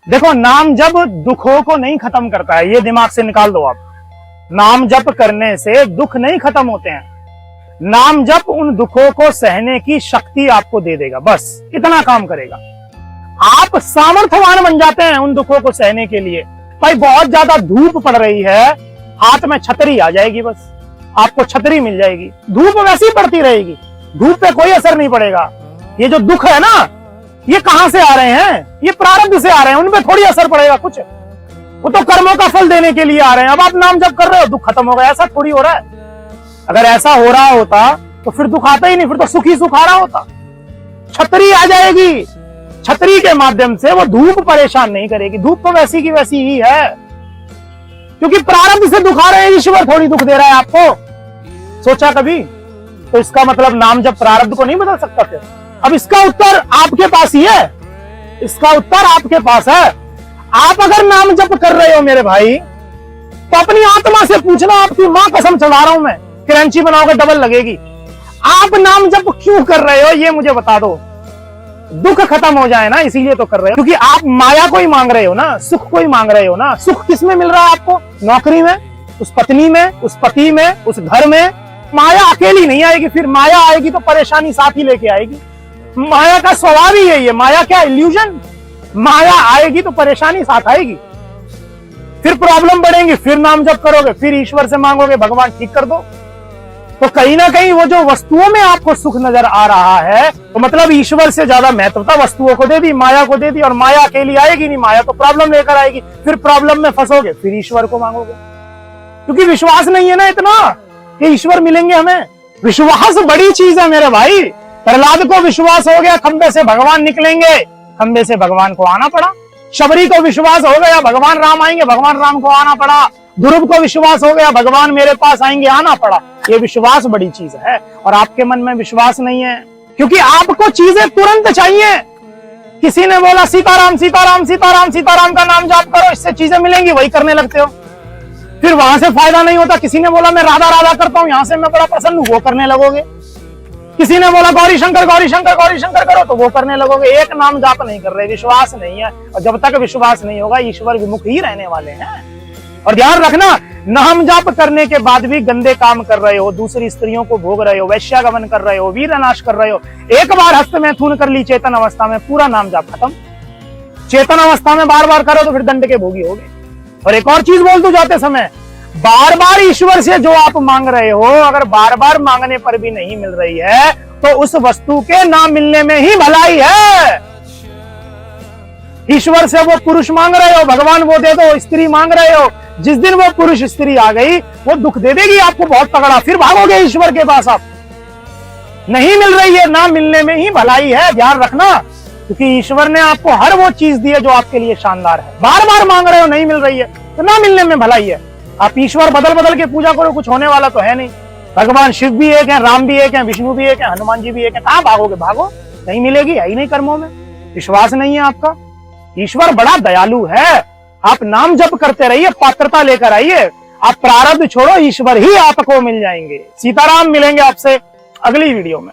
देखो, नाम जप दुखों को नहीं खत्म करता है, ये दिमाग से निकाल दो आप। नाम जप करने से दुख नहीं खत्म होते हैं। नाम जप उन दुखों को सहने की शक्ति आपको दे देगा, बस इतना काम करेगा। आप सामर्थ्यवान बन जाते हैं उन दुखों को सहने के लिए। भाई बहुत ज्यादा धूप पड़ रही है, हाथ में छतरी आ जाएगी, बस आपको छतरी मिल जाएगी। धूप वैसे ही पड़ती रहेगी, धूप पे कोई असर नहीं पड़ेगा। ये जो दुख है ना, ये कहां से आ रहे हैं? ये प्रारब्ध से आ रहे हैं, उनपे थोड़ी असर पड़ेगा कुछ। वो तो कर्मों का फल देने के लिए आ रहे हैं। अब आप नाम जप कर रहे हो, दुख खत्म हो गया, ऐसा थोड़ी हो रहा है। अगर ऐसा हो रहा होता तो फिर दुख आता ही नहीं, फिर तो सुख ही सुख आ रहा होता। छतरी आ जाएगी, छतरी के माध्यम से वो धूप परेशान नहीं करेगी। धूप तो वैसी की वैसी ही है, क्योंकि प्रारब्ध से दुख आ रहे हैं, ईश्वर थोड़ी दुख दे रहा है आपको। सोचा कभी? तो इसका मतलब नाम जब प्रारब्ध को नहीं बदल सकता फिर? अब इसका उत्तर आपके पास ही है, इसका उत्तर आपके पास है। आप अगर नाम जप कर रहे हो मेरे भाई, तो अपनी आत्मा से पूछना, आपकी मां कसम चढ़ा रहा हूं मैं, क्रंची बनाओगे डबल लगेगी। आप नाम जप क्यों कर रहे हो ये मुझे बता दो। दुख खत्म हो जाए ना, इसीलिए तो कर रहे हो, क्योंकि आप माया को ही मांग रहे हो ना, सुख को ही मांग रहे हो ना। सुख किस में मिल रहा है आपको? नौकरी में, उस पत्नी में, उस पति में, उस घर में। माया अकेली नहीं आएगी, फिर माया आएगी तो परेशानी साथ ही लेके आएगी। माया का स्वभाव ही यही है। माया क्या इल्यूजन? माया आएगी तो परेशानी साथ आएगी, फिर प्रॉब्लम बढ़ेंगी, फिर नाम जप करोगे, फिर ईश्वर से मांगोगे भगवान ठीक कर दो। तो कहीं ना कहीं वो जो वस्तुओं में आपको सुख नजर आ रहा है, तो मतलब ईश्वर से ज्यादा महत्वता वस्तुओं को दे दी, माया को दे दी। और माया अकेली आएगी नहीं, माया तो प्रॉब्लम लेकर आएगी, फिर प्रॉब्लम में फंसोगे, फिर ईश्वर को मांगोगे, क्योंकि विश्वास नहीं है ना इतना कि ईश्वर मिलेंगे हमें। विश्वास बड़ी चीज है मेरे भाई। प्रहलाद को विश्वास हो गया खंबे से भगवान निकलेंगे, खंबे से भगवान को आना पड़ा। शबरी को विश्वास हो गया भगवान राम आएंगे, भगवान राम को आना पड़ा। ध्रुव को विश्वास हो गया भगवान मेरे पास आएंगे, आना पड़ा। ये विश्वास बड़ी चीज है, और आपके मन में विश्वास नहीं है, क्योंकि आपको चीजें तुरंत चाहिए। किसी ने बोला सीताराम सीताराम सीताराम सीताराम का नाम जाप करो, इससे चीजें मिलेंगी, वही करने लगते हो, फिर वहां से फायदा नहीं होता। किसी ने बोला मैं राधा राधा करता हूं, यहां से मैं बड़ा प्रसन्न हूं, वो करने लगोगे। किसी ने बोला गौरी शंकर गौरी शंकर गौरी शंकर करो, तो वो करने लगोगे। एक नाम जाप नहीं कर रहे, विश्वास नहीं है। और जब तक विश्वास नहीं होगा, ईश्वर विमुख ही रहने वाले हैं। और ध्यान रखना, नाम जाप करने के बाद भी गंदे काम कर रहे हो, दूसरी स्त्रियों को भोग रहे हो, वैश्यागमन कर रहे हो, वीरनाश कर रहे हो, एक बार हस्त में थून कर ली चेतन अवस्था में, पूरा नाम जाप खत्म। चेतन अवस्था में बार बार करो तो फिर दंड के भोगी होगे। और एक और चीज बोल दूं जाते समय, बार बार ईश्वर से जो आप मांग रहे हो, अगर बार बार मांगने पर भी नहीं मिल रही है, तो उस वस्तु के ना मिलने में ही भलाई है। ईश्वर से वो पुरुष मांग रहे हो, भगवान वो दे दो, स्त्री मांग रहे हो, जिस दिन वो पुरुष स्त्री आ गई, वो दुख दे देगी आपको बहुत तगड़ा, फिर भागोगे ईश्वर के पास। आप नहीं मिल रही है, ना मिलने में ही भलाई है, ध्यान रखना, क्योंकि ईश्वर ने आपको हर वो चीज दी है जो आपके लिए शानदार है। बार बार मांग रहे हो, नहीं मिल रही है, तो ना मिलने में भलाई है। आप ईश्वर बदल बदल के पूजा करो, कुछ होने वाला तो है नहीं। भगवान शिव भी एक है, राम भी एक है, विष्णु भी एक है, हनुमान जी भी एक है। कहां भागोगे? भागो, नहीं मिलेगी, है ही नहीं कर्मों में, विश्वास नहीं है आपका। ईश्वर बड़ा दयालु है। आप नाम जप करते रहिए, पात्रता लेकर आइए, आप प्रारब्ध छोड़ो, ईश्वर ही आपको मिल जाएंगे। सीताराम मिलेंगे आपसे अगली वीडियो में।